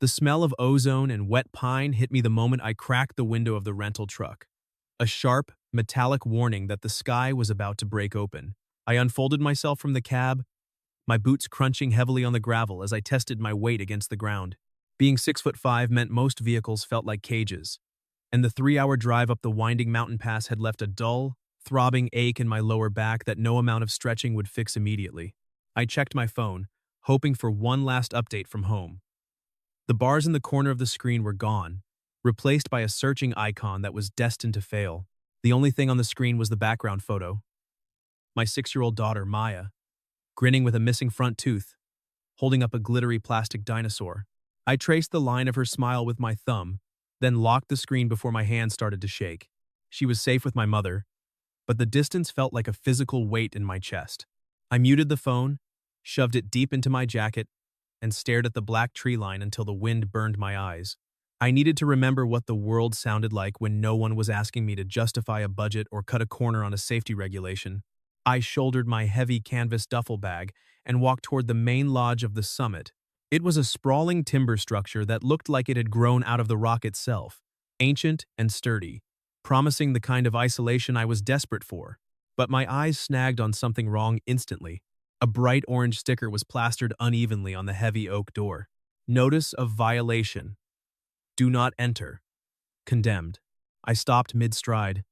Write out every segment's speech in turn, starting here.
The smell of ozone and wet pine hit me the moment I cracked the window of the rental truck. A sharp, metallic warning that the sky was about to break open. I unfolded myself from the cab, my boots crunching heavily on the gravel as I tested my weight against the ground. Being 6'5" meant most vehicles felt like cages, and the 3-hour drive up the winding mountain pass had left a dull, throbbing ache in my lower back that no amount of stretching would fix immediately. I checked my phone, hoping for one last update from home. The bars in the corner of the screen were gone, replaced by a searching icon that was destined to fail. The only thing on the screen was the background photo. My 6-year-old daughter, Maya, grinning with a missing front tooth, holding up a glittery plastic dinosaur. I traced the line of her smile with my thumb, then locked the screen before my hand started to shake. She was safe with my mother, but the distance felt like a physical weight in my chest. I muted the phone, shoved it deep into my jacket, and stared at the black tree line until the wind burned my eyes. I needed to remember what the world sounded like when no one was asking me to justify a budget or cut a corner on a safety regulation. I shouldered my heavy canvas duffel bag and walked toward the main lodge of the summit. It was a sprawling timber structure that looked like it had grown out of the rock itself, ancient and sturdy, promising the kind of isolation I was desperate for. But my eyes snagged on something wrong instantly. A bright orange sticker was plastered unevenly on the heavy oak door. Notice of violation. Do not enter. Condemned. I stopped mid-stride.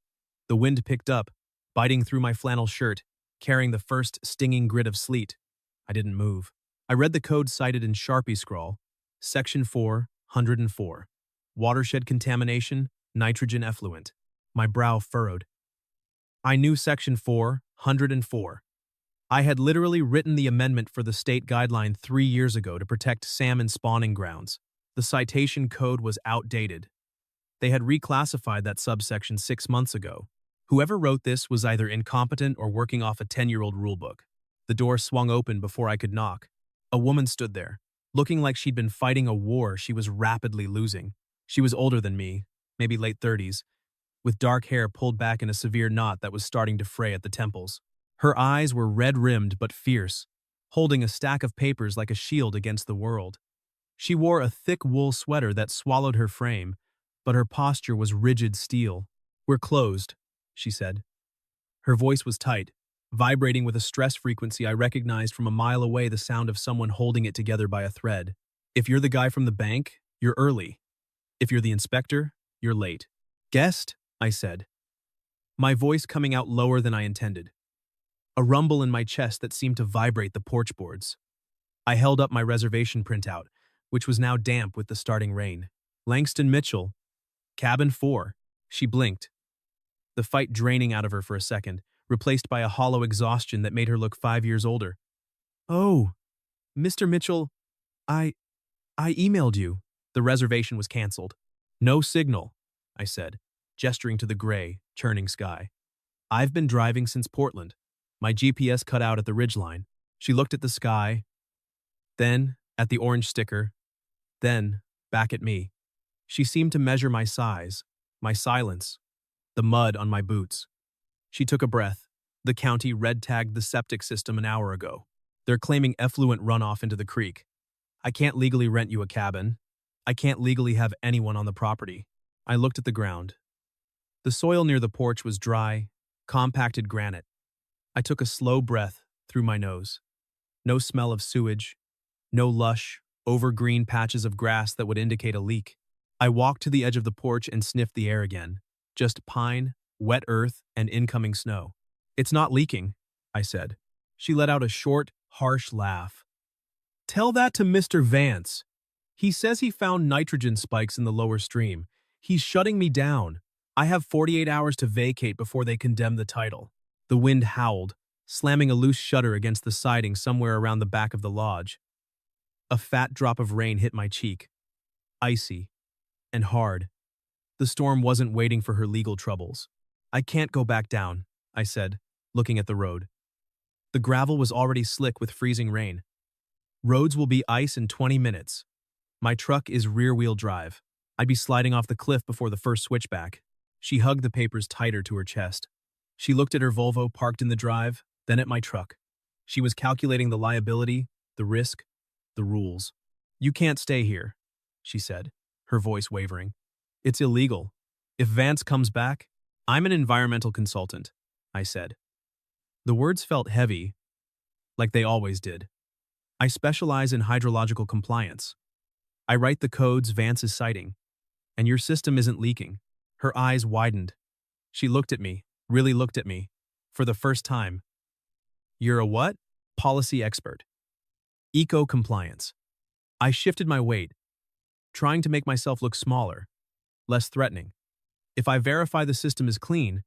The wind picked up, biting through my flannel shirt, carrying the first stinging grit of sleet. I didn't move. I read the code cited in Sharpie scrawl. Section 404. Watershed contamination, nitrogen effluent. My brow furrowed. I knew Section 404. I had literally written the amendment for the state guideline 3 years ago to protect salmon spawning grounds. The citation code was outdated. They had reclassified that subsection 6 months ago. Whoever wrote this was either incompetent or working off a 10-year-old rulebook. The door swung open before I could knock. A woman stood there, looking like she'd been fighting a war she was rapidly losing. She was older than me, maybe late 30s, with dark hair pulled back in a severe knot that was starting to fray at the temples. Her eyes were red-rimmed but fierce, holding a stack of papers like a shield against the world. She wore a thick wool sweater that swallowed her frame, but her posture was rigid steel. "We're closed," she said. Her voice was tight, vibrating with a stress frequency I recognized from a mile away, the sound of someone holding it together by a thread. "If you're the guy from the bank, you're early. If you're the inspector, you're late." "Guest," I said, my voice coming out lower than I intended. A rumble in my chest that seemed to vibrate the porch boards. I held up my reservation printout, which was now damp with the starting rain. "Langston Mitchell, cabin 4. She blinked, the fight draining out of her for a second, replaced by a hollow exhaustion that made her look 5 years older. "Oh, Mr. Mitchell, I emailed you." The reservation was canceled. "No signal," I said, gesturing to the gray, churning sky. "I've been driving since Portland. My GPS cut out at the ridgeline." She looked at the sky, then at the orange sticker, then back at me. She seemed to measure my size, my silence, the mud on my boots. She took a breath. "The county red-tagged the septic system an hour ago. They're claiming effluent runoff into the creek. I can't legally rent you a cabin. I can't legally have anyone on the property." I looked at the ground. The soil near the porch was dry, compacted granite. I took a slow breath through my nose. No smell of sewage, no lush, over-green patches of grass that would indicate a leak. I walked to the edge of the porch and sniffed the air again. Just pine, wet earth, and incoming snow. "It's not leaking," I said. She let out a short, harsh laugh. "Tell that to Mr. Vance. He says he found nitrogen spikes in the lower stream. He's shutting me down. I have 48 hours to vacate before they condemn the title." The wind howled, slamming a loose shutter against the siding somewhere around the back of the lodge. A fat drop of rain hit my cheek, icy and hard. The storm wasn't waiting for her legal troubles. "I can't go back down," I said, looking at the road. The gravel was already slick with freezing rain. "Roads will be ice in 20 minutes. My truck is rear-wheel drive. I'd be sliding off the cliff before the first switchback." She hugged the papers tighter to her chest. She looked at her Volvo parked in the drive, then at my truck. She was calculating the liability, the risk, the rules. "You can't stay here," she said, her voice wavering. It's illegal. If Vance comes back, I'm an environmental consultant, I said. The words felt heavy, like they always did. I specialize in hydrological compliance. I write the codes Vance is citing, and your system isn't leaking. Her eyes widened. She looked at me, really looked at me, for the first time. You're a what? Policy expert. Eco-compliance. I shifted my weight, trying to make myself look smaller, less threatening. If I verify the system is clean,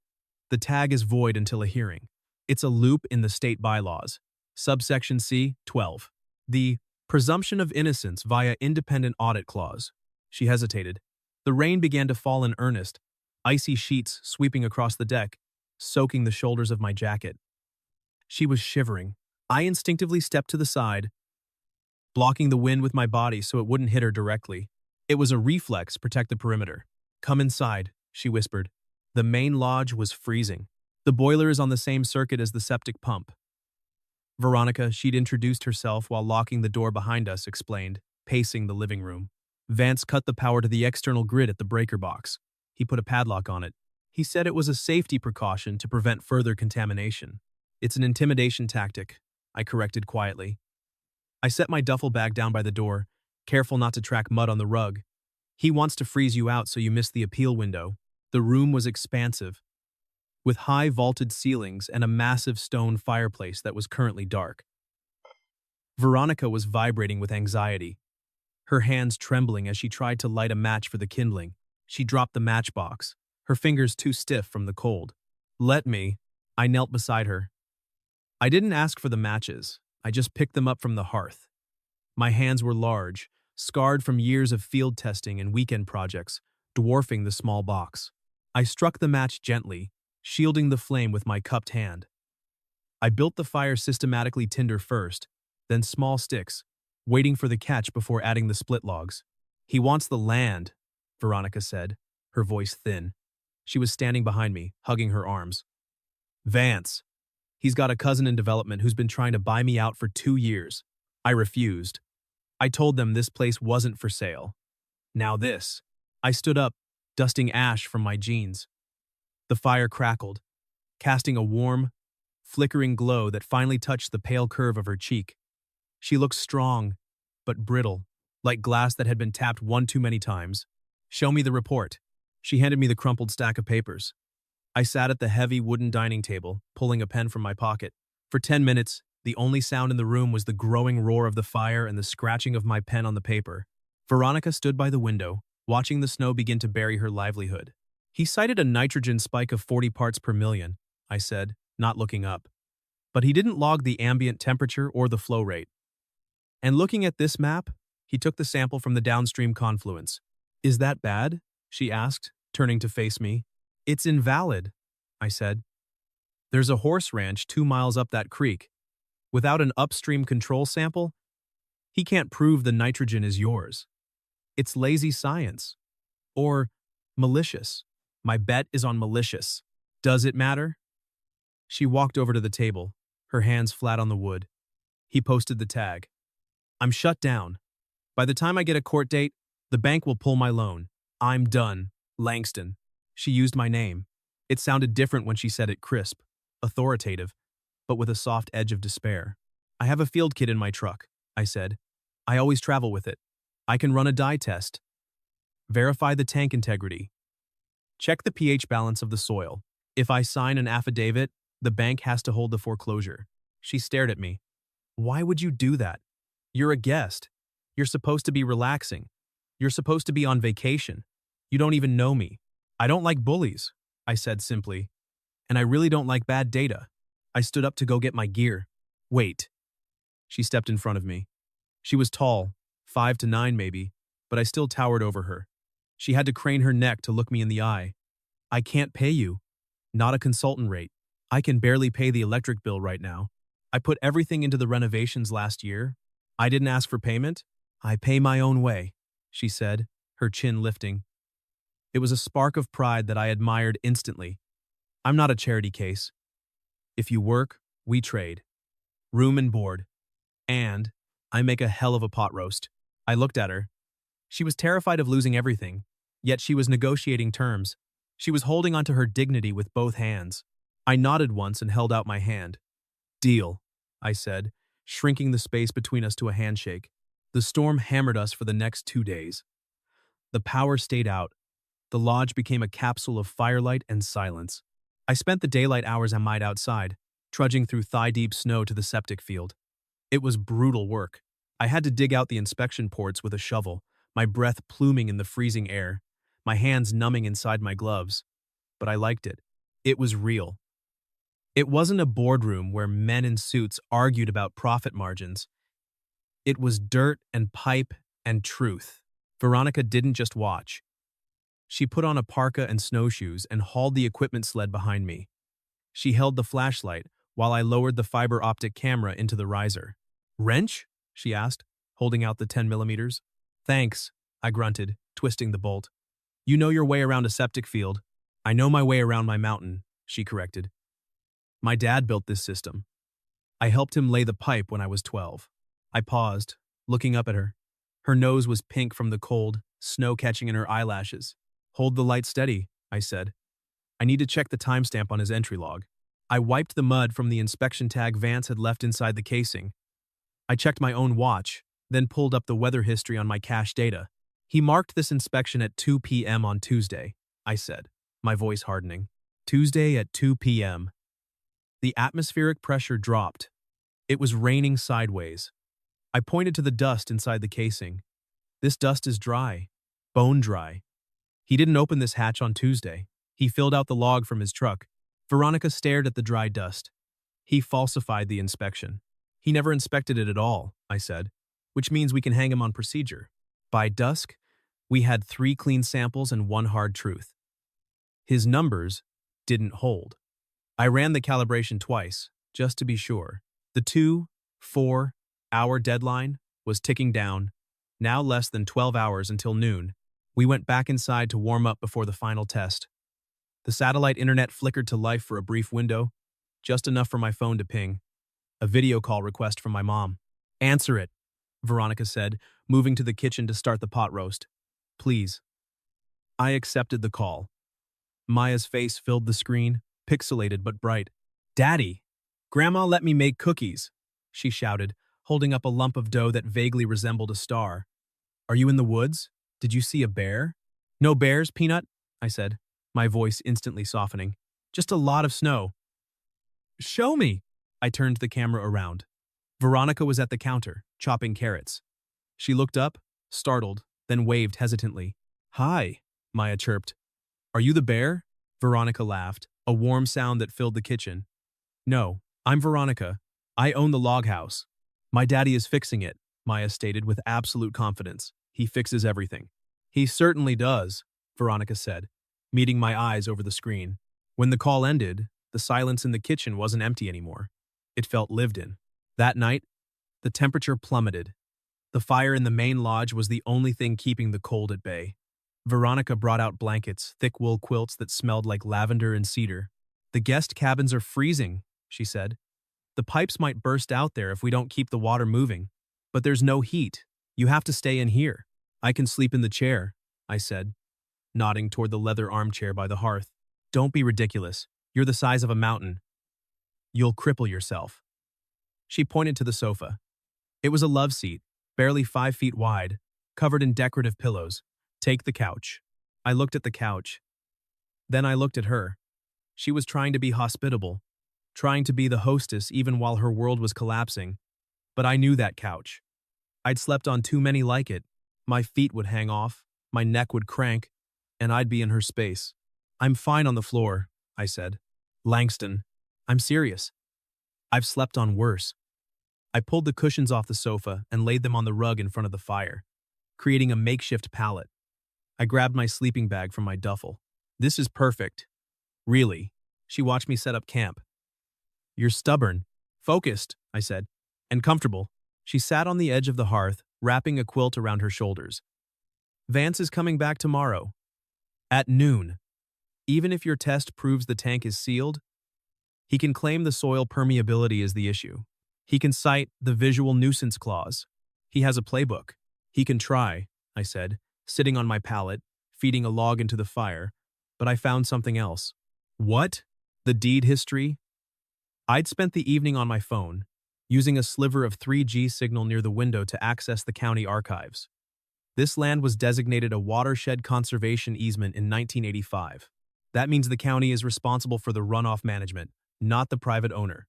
the tag is void until a hearing. It's a loop in the state bylaws. Subsection C, 12. The presumption of innocence via independent audit clause. She hesitated. The rain began to fall in earnest, icy sheets sweeping across the deck, soaking the shoulders of my jacket. She was shivering. I instinctively stepped to the side, blocking the wind with my body so it wouldn't hit her directly. It was a reflex, protect the perimeter. Come inside, she whispered. The main lodge was freezing. The boiler is on the same circuit as the septic pump. Veronica, she'd introduced herself while locking the door behind us, explained, pacing the living room. Vance cut the power to the external grid at the breaker box. He put a padlock on it. He said it was a safety precaution to prevent further contamination. It's an intimidation tactic, I corrected quietly. I set my duffel bag down by the door, careful not to track mud on the rug. He wants to freeze you out so you miss the appeal window. The room was expansive, with high vaulted ceilings and a massive stone fireplace that was currently dark. Veronica was vibrating with anxiety, her hands trembling as she tried to light a match for the kindling. She dropped the matchbox, her fingers too stiff from the cold. Let me. I knelt beside her. I didn't ask for the matches, I just picked them up from the hearth. My hands were large, scarred from years of field testing and weekend projects, dwarfing the small box. I struck the match gently, shielding the flame with my cupped hand. I built the fire systematically tinder first, then small sticks, waiting for the catch before adding the split logs. He wants the land, Veronica said, her voice thin. She was standing behind me, hugging her arms. Vance. He's got a cousin in development who's been trying to buy me out for 2 years. I refused. I told them this place wasn't for sale. Now this. I stood up, dusting ash from my jeans. The fire crackled, casting a warm, flickering glow that finally touched the pale curve of her cheek. She looked strong, but brittle, like glass that had been tapped one too many times. Show me the report. She handed me the crumpled stack of papers. I sat at the heavy wooden dining table, pulling a pen from my pocket. For 10 minutes, the only sound in the room was the growing roar of the fire and the scratching of my pen on the paper. Veronica stood by the window, watching the snow begin to bury her livelihood. He cited a nitrogen spike of 40 parts per million, I said, not looking up. But he didn't log the ambient temperature or the flow rate. And looking at this map, he took the sample from the downstream confluence. Is that bad? She asked, turning to face me. It's invalid, I said. There's a horse ranch 2 miles up that creek. Without an upstream control sample, he can't prove the nitrogen is yours. It's lazy science. Or malicious. My bet is on malicious. Does it matter? She walked over to the table, her hands flat on the wood. He posted the tag. I'm shut down. By the time I get a court date, the bank will pull my loan. I'm done. Langston. She used my name. It sounded different when she said it, crisp, authoritative, but with a soft edge of despair. I have a field kit in my truck, I said. I always travel with it. I can run a dye test. Verify the tank integrity. Check the pH balance of the soil. If I sign an affidavit, the bank has to hold the foreclosure. She stared at me. Why would you do that? You're a guest. You're supposed to be relaxing. You're supposed to be on vacation. You don't even know me. I don't like bullies, I said simply. And I really don't like bad data. I stood up to go get my gear. Wait. She stepped in front of me. She was tall, 5'9" maybe, but I still towered over her. She had to crane her neck to look me in the eye. I can't pay you. Not a consultant rate. I can barely pay the electric bill right now. I put everything into the renovations last year. I didn't ask for payment. I pay my own way, she said, her chin lifting. It was a spark of pride that I admired instantly. I'm not a charity case. If you work, we trade. Room and board. And I make a hell of a pot roast. I looked at her. She was terrified of losing everything, yet she was negotiating terms. She was holding onto her dignity with both hands. I nodded once and held out my hand. "Deal," I said, shrinking the space between us to a handshake. The storm hammered us for the next 2 days. The power stayed out. The lodge became a capsule of firelight and silence. I spent the daylight hours I might outside, trudging through thigh-deep snow to the septic field. It was brutal work. I had to dig out the inspection ports with a shovel, my breath pluming in the freezing air, my hands numbing inside my gloves. But I liked it. It was real. It wasn't a boardroom where men in suits argued about profit margins. It was dirt and pipe and truth. Veronica didn't just watch. She put on a parka and snowshoes and hauled the equipment sled behind me. She held the flashlight while I lowered the fiber optic camera into the riser. "Wrench?" she asked, holding out the 10 millimeters. "Thanks," I grunted, twisting the bolt. "You know your way around a septic field." "I know my way around my mountain," she corrected. "My dad built this system. I helped him lay the pipe when I was 12. I paused, looking up at her. Her nose was pink from the cold, snow catching in her eyelashes. "Hold the light steady," I said. "I need to check the timestamp on his entry log." I wiped the mud from the inspection tag Vance had left inside the casing. I checked my own watch, then pulled up the weather history on my cache data. "He marked this inspection at 2 p.m. on Tuesday," I said, my voice hardening. "Tuesday at 2 p.m. The atmospheric pressure dropped. It was raining sideways. I pointed to the dust inside the casing. "This dust is dry. Bone dry." "He didn't open this hatch on Tuesday. He filled out the log from his truck." Veronica stared at the dry dust. "He falsified the inspection." "He never inspected it at all," I said, "which means we can hang him on procedure." By dusk, we had 3 clean samples and 1 hard truth. His numbers didn't hold. I ran the calibration twice, just to be sure. The 2-4-hour deadline was ticking down, now less than 12 hours until noon. We went back inside to warm up before the final test. The satellite internet flickered to life for a brief window, just enough for my phone to ping. A video call request from my mom. "Answer it," Veronica said, moving to the kitchen to start the pot roast. "Please." I accepted the call. Maya's face filled the screen, pixelated but bright. "Daddy, Grandma let me make cookies," she shouted, holding up a lump of dough that vaguely resembled a star. "Are you in the woods? Did you see a bear?" "No bears, Peanut," I said, my voice instantly softening. "Just a lot of snow." "Show me." I turned the camera around. Veronica was at the counter, chopping carrots. She looked up, startled, then waved hesitantly. "Hi," Maya chirped. "Are you the bear?" Veronica laughed, a warm sound that filled the kitchen. "No, I'm Veronica. I own the log house." "My daddy is fixing it," Maya stated with absolute confidence. "He fixes everything." "He certainly does," Veronica said, meeting my eyes over the screen. When the call ended, the silence in the kitchen wasn't empty anymore. It felt lived in. That night, the temperature plummeted. The fire in the main lodge was the only thing keeping the cold at bay. Veronica brought out blankets, thick wool quilts that smelled like lavender and cedar. "The guest cabins are freezing," she said. "The pipes might burst out there if we don't keep the water moving. But there's no heat. You have to stay in here." "I can sleep in the chair," I said, nodding toward the leather armchair by the hearth. "Don't be ridiculous. You're the size of a mountain. You'll cripple yourself." She pointed to the sofa. It was a love seat, barely 5 feet wide, covered in decorative pillows. "Take the couch." I looked at the couch. Then I looked at her. She was trying to be hospitable, trying to be the hostess even while her world was collapsing. But I knew that couch. I'd slept on too many like it. My feet would hang off, my neck would crank, and I'd be in her space. "I'm fine on the floor," I said. "Langston, I'm serious. I've slept on worse." I pulled the cushions off the sofa and laid them on the rug in front of the fire, creating a makeshift pallet. I grabbed my sleeping bag from my duffel. "This is perfect." "Really?" She watched me set up camp. "You're stubborn, focused," I said, "and comfortable." She sat on the edge of the hearth, wrapping a quilt around her shoulders. "Vance is coming back tomorrow. At noon. Even if your test proves the tank is sealed, he can claim the soil permeability is the issue. He can cite the visual nuisance clause. He has a playbook. He can try, I said, sitting on my pallet, feeding a log into the fire, but I found something else. What? The deed history? I'd spent the evening on my phone, using a sliver of 3G signal near the window to access the county archives. This land was designated a watershed conservation easement in 1985. That means the county is responsible for the runoff management, not the private owner.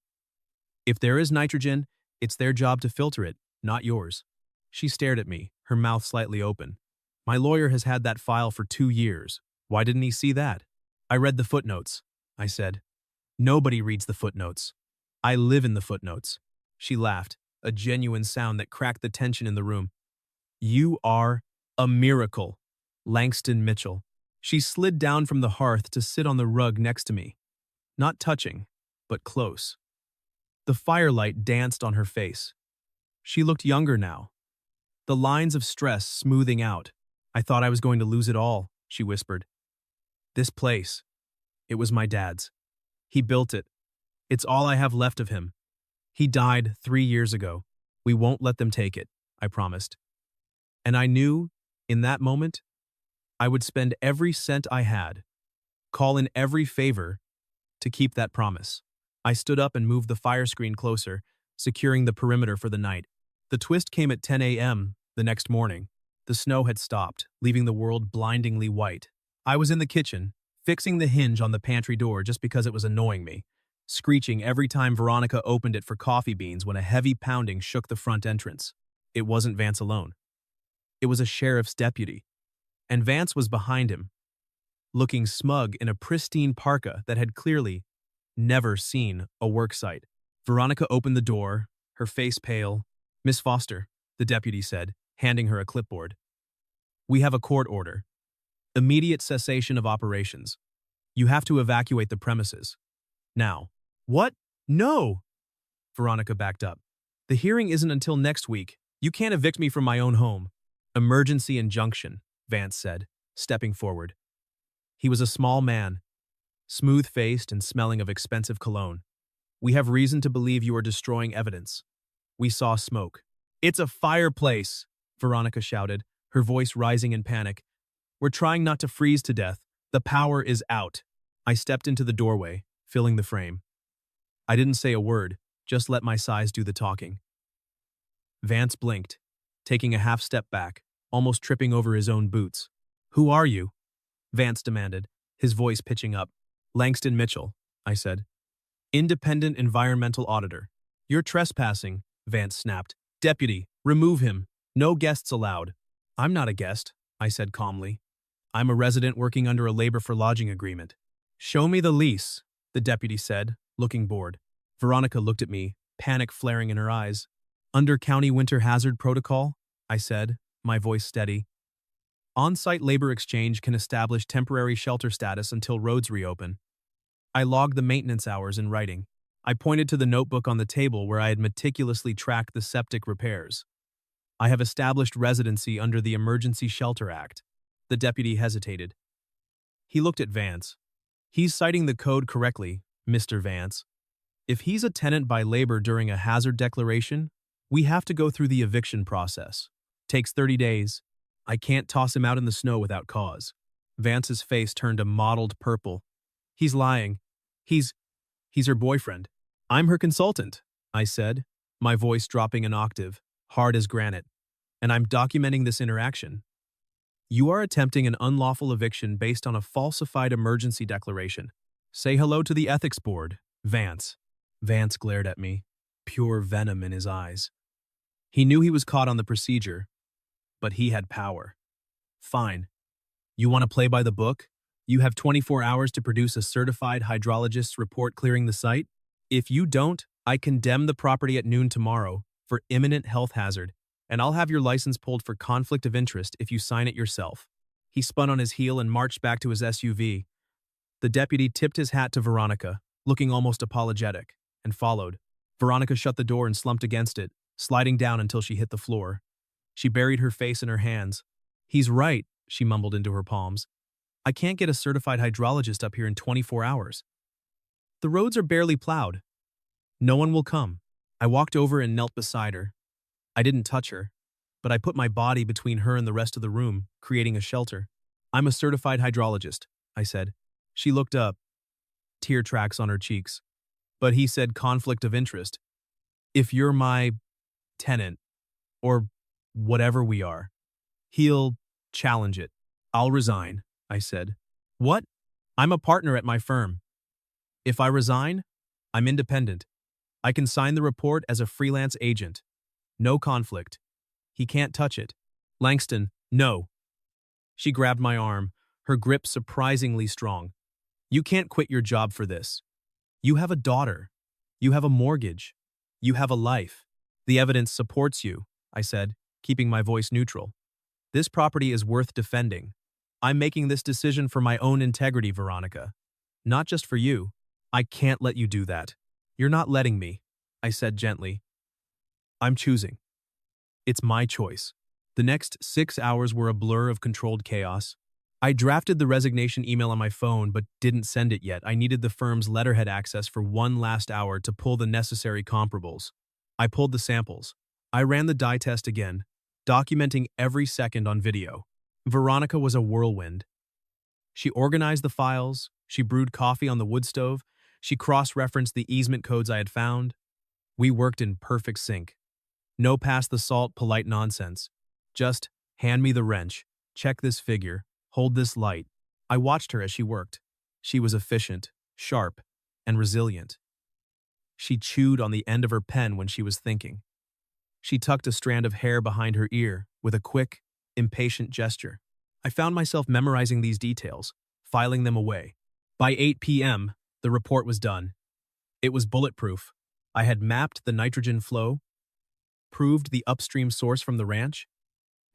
If there is nitrogen, it's their job to filter it, not yours. She stared at me, her mouth slightly open. My lawyer has had that file for 2 years. Why didn't he see that? I read the footnotes, I said. Nobody reads the footnotes. I live in the footnotes. She laughed, a genuine sound that cracked the tension in the room. You are a miracle, Langston Mitchell. She slid down from the hearth to sit on the rug next to me. Not touching, but close. The firelight danced on her face. She looked younger now, the lines of stress smoothing out. I thought I was going to lose it all, she whispered. This place. It was my dad's. He built it. It's all I have left of him. He died 3 years ago. We won't let them take it, I promised. And I knew, in that moment, I would spend every cent I had, call in every favor, to keep that promise. I stood up and moved the fire screen closer, securing the perimeter for the night. The twist came at 10 a.m. the next morning. The snow had stopped, leaving the world blindingly white. I was in the kitchen, fixing the hinge on the pantry door just because it was annoying me, screeching every time Veronica opened it for coffee beans when a heavy pounding shook the front entrance. It wasn't Vance alone. It was a sheriff's deputy, and Vance was behind him, looking smug in a pristine parka that had clearly never seen a work site. Veronica opened the door, her face pale. Miss Foster, the deputy said, handing her a clipboard. We have a court order. Immediate cessation of operations. You have to evacuate the premises. Now. What? No! Veronica backed up. The hearing isn't until next week. You can't evict me from my own home. Emergency injunction, Vance said, stepping forward. He was a small man, smooth-faced and smelling of expensive cologne. We have reason to believe you are destroying evidence. We saw smoke. It's a fireplace, Veronica shouted, her voice rising in panic. We're trying not to freeze to death. The power is out. I stepped into the doorway, filling the frame. I didn't say a word, just let my size do the talking. Vance blinked, taking a half step back, almost tripping over his own boots. Who are you? Vance demanded, his voice pitching up. Langston Mitchell, I said. Independent environmental auditor. You're trespassing, Vance snapped. Deputy, remove him. No guests allowed. I'm not a guest, I said calmly. I'm a resident working under a labor for lodging agreement. Show me the lease, the deputy said, looking bored. Veronica looked at me, panic flaring in her eyes. Under county winter hazard protocol, I said, my voice steady. On-site labor exchange can establish temporary shelter status until roads reopen. I logged the maintenance hours in writing. I pointed to the notebook on the table where I had meticulously tracked the septic repairs. I have established residency under the Emergency Shelter Act. The deputy hesitated. He looked at Vance. He's citing the code correctly, Mr. Vance. If he's a tenant by labor during a hazard declaration, we have to go through the eviction process. Takes 30 days. I can't toss him out in the snow without cause. Vance's face turned a mottled purple. He's lying. He's her boyfriend. I'm her consultant, I said, my voice dropping an octave, hard as granite. And I'm documenting this interaction. You are attempting an unlawful eviction based on a falsified emergency declaration. Say hello to the ethics board, Vance. Vance glared at me, pure venom in his eyes. He knew he was caught on the procedure, but he had power. Fine. You want to play by the book? You have 24 hours to produce a certified hydrologist's report clearing the site. If you don't, I condemn the property at noon tomorrow for imminent health hazard, and I'll have your license pulled for conflict of interest if you sign it yourself. He spun on his heel and marched back to his SUV. The deputy tipped his hat to Veronica, looking almost apologetic, and followed. Veronica shut the door and slumped against it, sliding down until she hit the floor. She buried her face in her hands. He's right, she mumbled into her palms. I can't get a certified hydrologist up here in 24 hours. The roads are barely plowed. No one will come. I walked over and knelt beside her. I didn't touch her. but I put my body between her and the rest of the room, creating a shelter. I'm a certified hydrologist, I said. She looked up, tear tracks on her cheeks. But he said conflict of interest. If you're my tenant, or whatever we are, he'll challenge it. I'll resign, I said. What? I'm a partner at my firm. If I resign, I'm independent. I can sign the report as a freelance agent. No conflict. He can't touch it. Langston, no. She grabbed my arm, her grip surprisingly strong. You can't quit your job for this. You have a daughter. You have a mortgage. You have a life. The evidence supports you, I said, keeping my voice neutral. This property is worth defending. I'm making this decision for my own integrity, Veronica. Not just for you. I can't let you do that. You're not letting me, I said gently. I'm choosing. It's my choice. The next 6 hours were a blur of controlled chaos. I drafted the resignation email on my phone but didn't send it yet. I needed the firm's letterhead access for one last hour to pull the necessary comparables. I pulled the samples. I ran the dye test again, documenting every second on video. Veronica was a whirlwind. She organized the files, she brewed coffee on the wood stove, she cross-referenced the easement codes I had found. We worked in perfect sync. No pass the salt, polite nonsense. Just hand me the wrench, check this figure, hold this light. I watched her as she worked. She was efficient, sharp, and resilient. She chewed on the end of her pen when she was thinking. She tucked a strand of hair behind her ear with a quick, impatient gesture. I found myself memorizing these details, filing them away. By 8 p.m., the report was done. It was bulletproof. I had mapped the nitrogen flow, proved the upstream source from the ranch,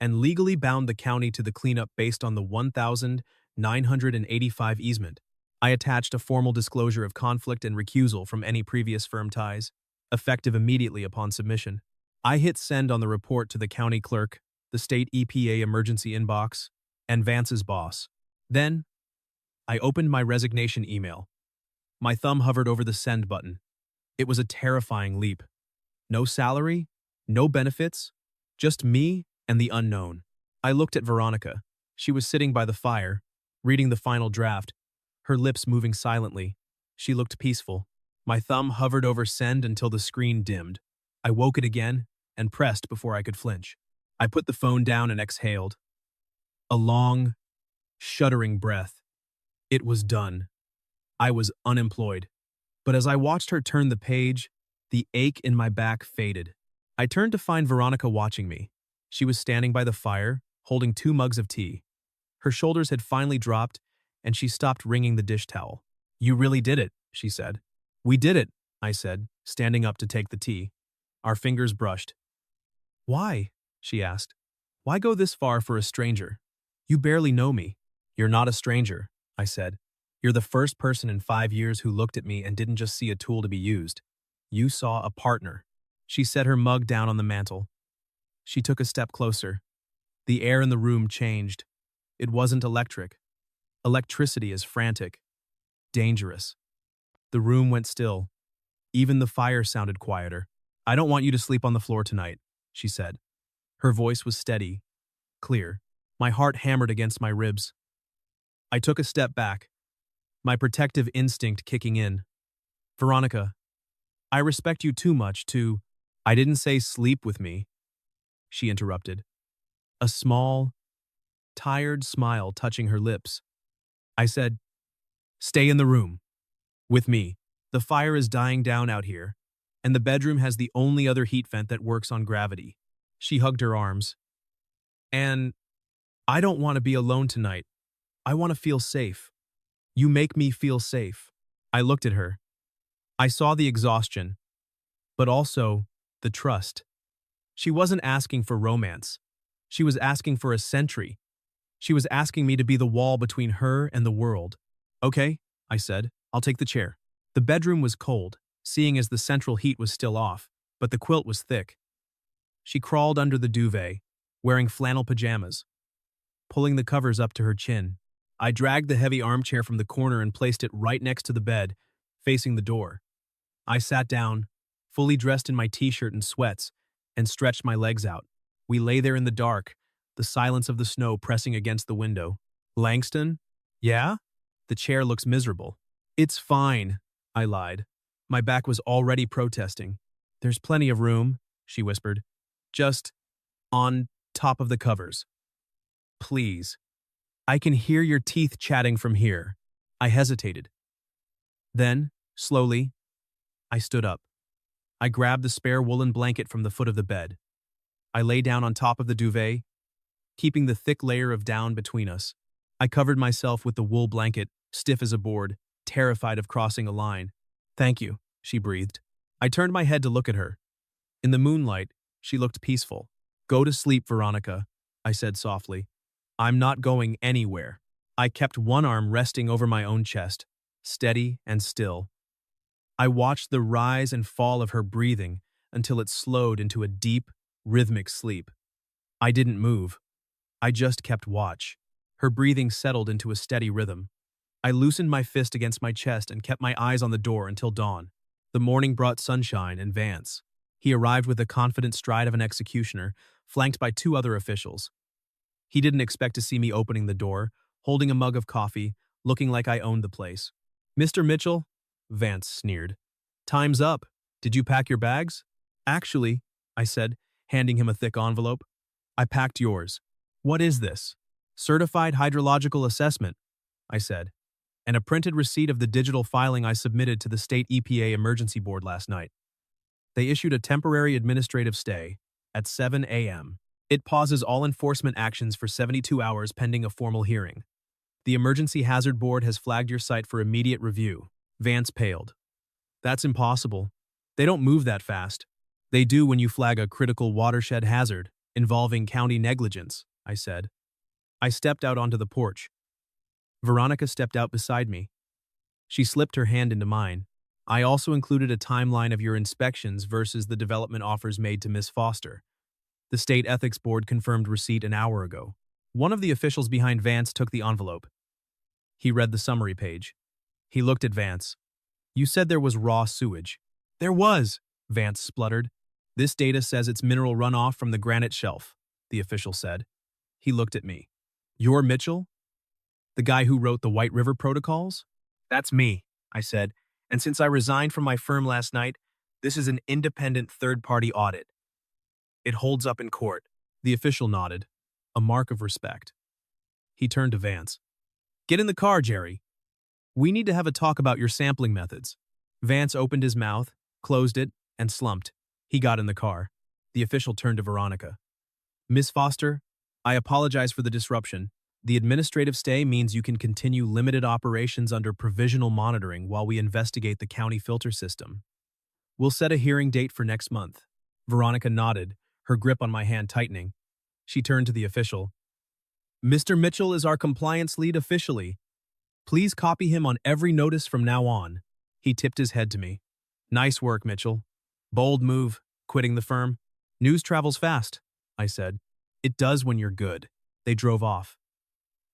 and legally bound the county to the cleanup based on the 1,985 easement. I attached a formal disclosure of conflict and recusal from any previous firm ties, effective immediately upon submission. I hit send on the report to the county clerk, the state EPA emergency inbox, and Vance's boss. Then, I opened my resignation email. My thumb hovered over the send button. It was a terrifying leap. No salary, no benefits, just me and the unknown. I looked at Veronica. She was sitting by the fire, reading the final draft, her lips moving silently. She looked peaceful. My thumb hovered over send until the screen dimmed. I woke it again and pressed before I could flinch. I put the phone down and exhaled. A long, shuddering breath. It was done. I was unemployed. But as I watched her turn the page, the ache in my back faded. I turned to find Veronica watching me. She was standing by the fire, holding 2 mugs of tea. Her shoulders had finally dropped, and she stopped wringing the dish towel. You really did it, she said. We did it, I said, standing up to take the tea. Our fingers brushed. Why? She asked. Why go this far for a stranger? You barely know me. You're not a stranger, I said. You're the first person in 5 years who looked at me and didn't just see a tool to be used. You saw a partner. She set her mug down on the mantel. She took a step closer. The air in the room changed. It wasn't electric. Electricity is frantic, dangerous. The room went still. Even the fire sounded quieter. I don't want you to sleep on the floor tonight, she said. Her voice was steady, clear. My heart hammered against my ribs. I took a step back, my protective instinct kicking in. Veronica, I respect you too much to— I didn't say sleep with me, she interrupted. A small, tired smile touching her lips. I said, stay in the room. With me. The fire is dying down out here, and the bedroom has the only other heat vent that works on gravity. She hugged her arms. And I don't want to be alone tonight. I want to feel safe. You make me feel safe. I looked at her. I saw the exhaustion, but also the trust. She wasn't asking for romance. She was asking for a sentry. She was asking me to be the wall between her and the world. Okay, I said, I'll take the chair. The bedroom was cold, seeing as the central heat was still off, but the quilt was thick. She crawled under the duvet, wearing flannel pajamas, pulling the covers up to her chin. I dragged the heavy armchair from the corner and placed it right next to the bed, facing the door. I sat down, fully dressed in my t-shirt and sweats, and stretched my legs out. We lay there in the dark, the silence of the snow pressing against the window. Langston? Yeah? The chair looks miserable. It's fine, I lied. My back was already protesting. There's plenty of room, she whispered. Just on top of the covers. Please. I can hear your teeth chatting from here. I hesitated. Then, slowly, I stood up. I grabbed the spare woolen blanket from the foot of the bed. I lay down on top of the duvet, keeping the thick layer of down between us. I covered myself with the wool blanket, stiff as a board, terrified of crossing a line. Thank you, she breathed. I turned my head to look at her. In the moonlight, she looked peaceful. Go to sleep, Veronica, I said softly. I'm not going anywhere. I kept one arm resting over my own chest, steady and still. I watched the rise and fall of her breathing until it slowed into a deep, rhythmic sleep. I didn't move. I just kept watch. Her breathing settled into a steady rhythm. I loosened my fist against my chest and kept my eyes on the door until dawn. The morning brought sunshine and Vance. He arrived with the confident stride of an executioner, flanked by 2 other officials. He didn't expect to see me opening the door, holding a mug of coffee, looking like I owned the place. Mr. Mitchell? Vance sneered. Time's up. Did you pack your bags? Actually, I said, handing him a thick envelope. I packed yours. What is this? Certified hydrological assessment, I said, and a printed receipt of the digital filing I submitted to the state EPA emergency board last night. They issued a temporary administrative stay at 7 a.m. It pauses all enforcement actions for 72 hours pending a formal hearing. The Emergency Hazard Board has flagged your site for immediate review. Vance paled. That's impossible. They don't move that fast. They do when you flag a critical watershed hazard involving county negligence, I said. I stepped out onto the porch. Veronica stepped out beside me. She slipped her hand into mine. I also included a timeline of your inspections versus the development offers made to Miss Foster. The State Ethics Board confirmed receipt an hour ago. One of the officials behind Vance took the envelope. He read the summary page. He looked at Vance. You said there was raw sewage. There was, Vance spluttered. This data says it's mineral runoff from the granite shelf, the official said. He looked at me. You're Mitchell? The guy who wrote the White River Protocols? That's me, I said, and since I resigned from my firm last night, this is an independent third-party audit. It holds up in court. The official nodded, a mark of respect. He turned to Vance. Get in the car, Jerry. We need to have a talk about your sampling methods. Vance opened his mouth, closed it, and slumped. He got in the car. The official turned to Veronica. Miss Foster, I apologize for the disruption. The administrative stay means you can continue limited operations under provisional monitoring while we investigate the county filter system. We'll set a hearing date for next month. Veronica nodded, her grip on my hand tightening. She turned to the official. Mr. Mitchell is our compliance lead officially. Please copy him on every notice from now on. He tipped his head to me. Nice work, Mitchell. Bold move, quitting the firm. News travels fast, I said. It does when you're good. They drove off.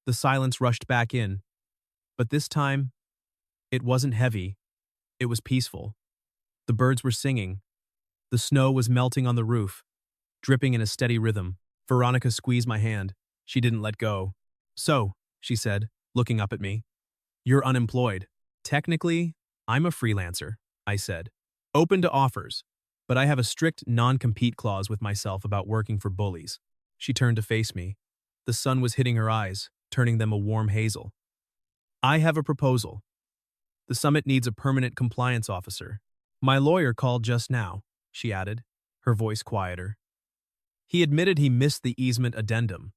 The silence rushed back in, but this time, it wasn't heavy. It was peaceful. The birds were singing. The snow was melting on the roof, dripping in a steady rhythm. Veronica squeezed my hand. She didn't let go. So, she said, looking up at me, you're unemployed. Technically, I'm a freelancer, I said. Open to offers, but I have a strict non-compete clause with myself about working for bullies. She turned to face me. The sun was hitting her eyes, turning them a warm hazel. I have a proposal. The summit needs a permanent compliance officer. My lawyer called just now, she added, her voice quieter. He admitted he missed the easement addendum.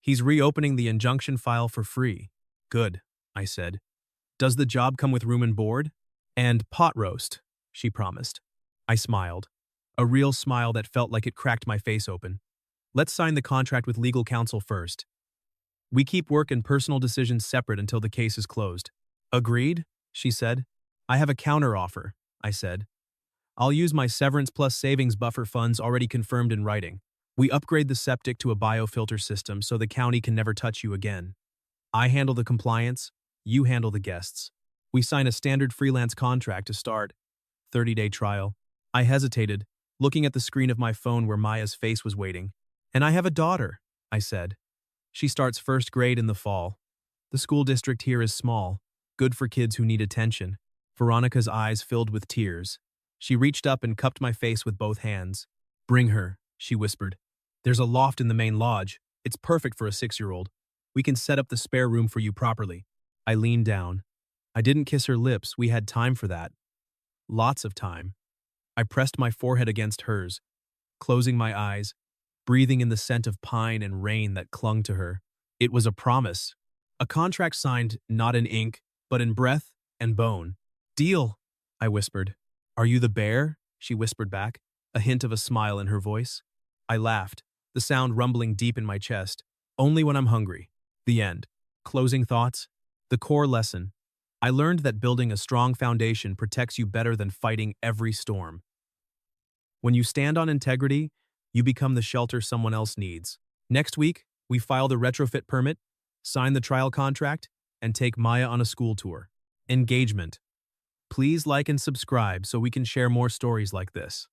He's reopening the injunction file for free. Good, I said. Does the job come with room and board? And pot roast, she promised. I smiled. A real smile that felt like it cracked my face open. Let's sign the contract with legal counsel first. We keep work and personal decisions separate until the case is closed. Agreed, she said. I have a counteroffer, I said. I'll use my severance plus savings buffer funds already confirmed in writing. We upgrade the septic to a biofilter system so the county can never touch you again. I handle the compliance, you handle the guests. We sign a standard freelance contract to start. 30-day trial. I hesitated, looking at the screen of my phone where Maya's face was waiting. And I have a daughter, I said. She starts first grade in the fall. The school district here is small, good for kids who need attention. Veronica's eyes filled with tears. She reached up and cupped my face with both hands. Bring her, she whispered. There's a loft in the main lodge. It's perfect for a 6-year-old. We can set up the spare room for you properly. I leaned down. I didn't kiss her lips. We had time for that. Lots of time. I pressed my forehead against hers, closing my eyes, breathing in the scent of pine and rain that clung to her. It was a promise. A contract signed not in ink, but in breath and bone. Deal, I whispered. Are you the bear? She whispered back, a hint of a smile in her voice. I laughed, the sound rumbling deep in my chest. Only when I'm hungry. The end. Closing thoughts. The core lesson. I learned that building a strong foundation protects you better than fighting every storm. When you stand on integrity, you become the shelter someone else needs. Next week, we file the retrofit permit, sign the trial contract, and take Maya on a school tour. Engagement. Please like and subscribe so we can share more stories like this.